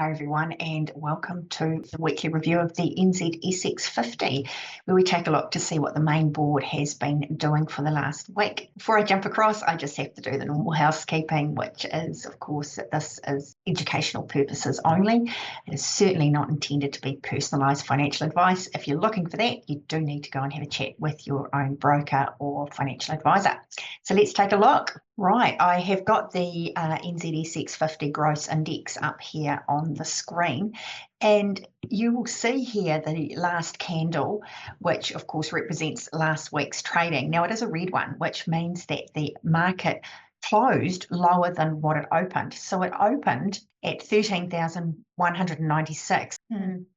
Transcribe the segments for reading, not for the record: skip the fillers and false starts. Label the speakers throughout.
Speaker 1: Hi everyone, and welcome to the weekly review of the NZSX 50, where we take a look to see what the main board has been doing for the last week. Before I jump across, I just have to do the normal housekeeping, which is, of course, that this is educational purposes only. It is certainly not intended to be personalised financial advice. If you're looking for that, you do need to go and have a chat with your own broker or financial advisor. So let's take a look. Right, I have got the NZSX 50 gross index up here on the screen, and you will see here the last candle, which of course represents last week's trading. Now it is a red one, which means that the market closed lower than what it opened. So it opened at 13,196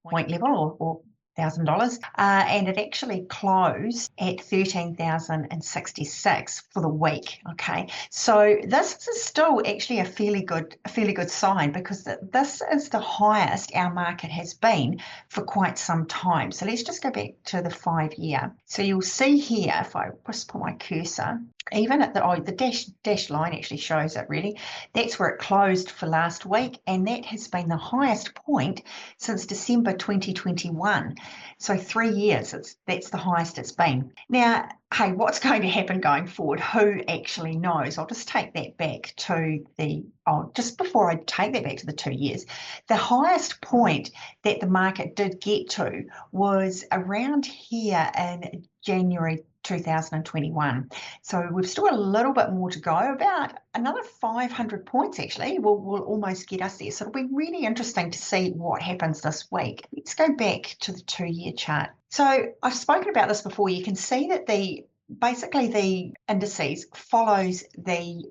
Speaker 1: point level or $1,000, and it actually closed at 13,066 for the week. Okay, so this is still actually a fairly good sign, because this is the highest our market has been for quite some time. So let's just go back to the 5-year. So you'll see here, if I just put my cursor, even at the dash line actually shows it really. That's where it closed for last week, and that has been the highest point since December 2021. So 3 years, that's the highest it's been. Now, hey, what's going to happen going forward? Who actually knows? I'll just take that back to just before I take that back to the 2 years, the highest point that the market did get to was around here in January 2021. So we've still got a little bit more to go, about another 500 points actually will almost get us there. So it'll be really interesting to see what happens this week. Let's go back to the 2-year chart. So I've spoken about this before. You can see that basically the indices follows the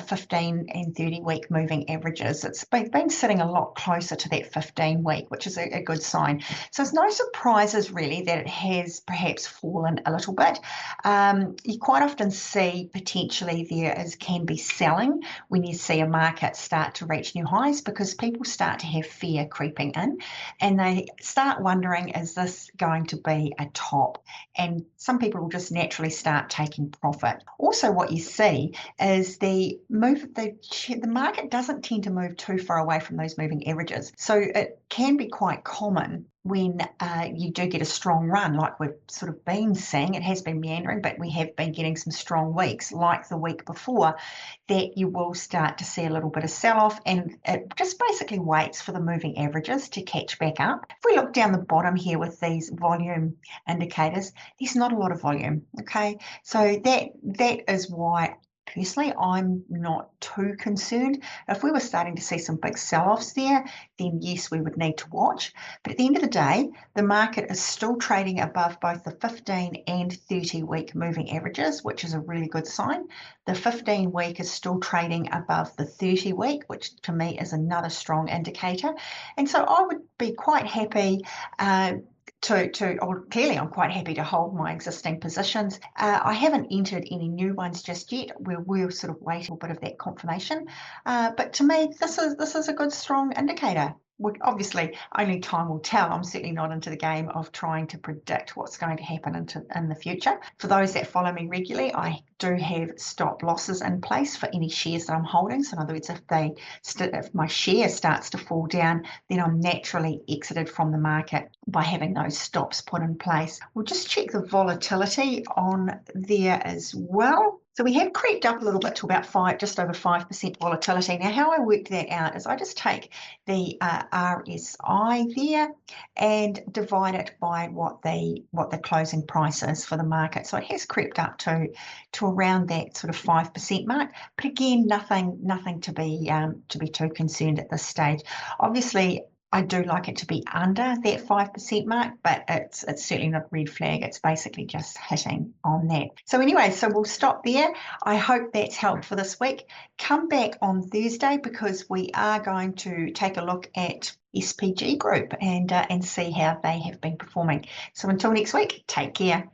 Speaker 1: 15 and 30 week moving averages. It's been sitting a lot closer to that 15 week, which is a good sign. So it's no surprises really that it has perhaps fallen a little bit. You quite often see potentially can be selling when you see a market start to reach new highs, because people start to have fear creeping in and they start wondering, is this going to be a top? And some people will just naturally start taking profit. Also, what you see is the market doesn't tend to move too far away from those moving averages. So it can be quite common when you do get a strong run, like we've sort of been seeing. It has been meandering, but we have been getting some strong weeks, like the week before, that you will start to see a little bit of sell-off, and it just basically waits for the moving averages to catch back up. If we look down the bottom here with these volume indicators, there's not a lot of volume, okay? So that is why personally, I'm not too concerned. If we were starting to see some big sell-offs there, then yes, we would need to watch. But at the end of the day, the market is still trading above both the 15 and 30-week moving averages, which is a really good sign. The 15-week is still trading above the 30-week, which to me is another strong indicator. And so I would be quite happy clearly I'm quite happy to hold my existing positions. I haven't entered any new ones just yet. We'll sort of wait a bit of that confirmation. But to me, this is a good strong indicator. Obviously, only time will tell. I'm certainly not into the game of trying to predict what's going to happen in the future. For those that follow me regularly, I do have stop losses in place for any shares that I'm holding. So in other words, if my share starts to fall down, then I'm naturally exited from the market by having those stops put in place. We'll just check the volatility on there as well. So we have creeped up a little bit to about just over 5% volatility. Now, how I work that out is I just take the RSI there and divide it by what the closing price is for the market. So it has crept up to around that sort of 5% mark. But again, nothing to be too concerned at this stage. Obviously, I do like it to be under that 5% mark, but it's certainly not a red flag. It's basically just hitting on that. So anyway, so we'll stop there. I hope that's helped for this week. Come back on Thursday, because we are going to take a look at SPG Group and see how they have been performing. So until next week, take care.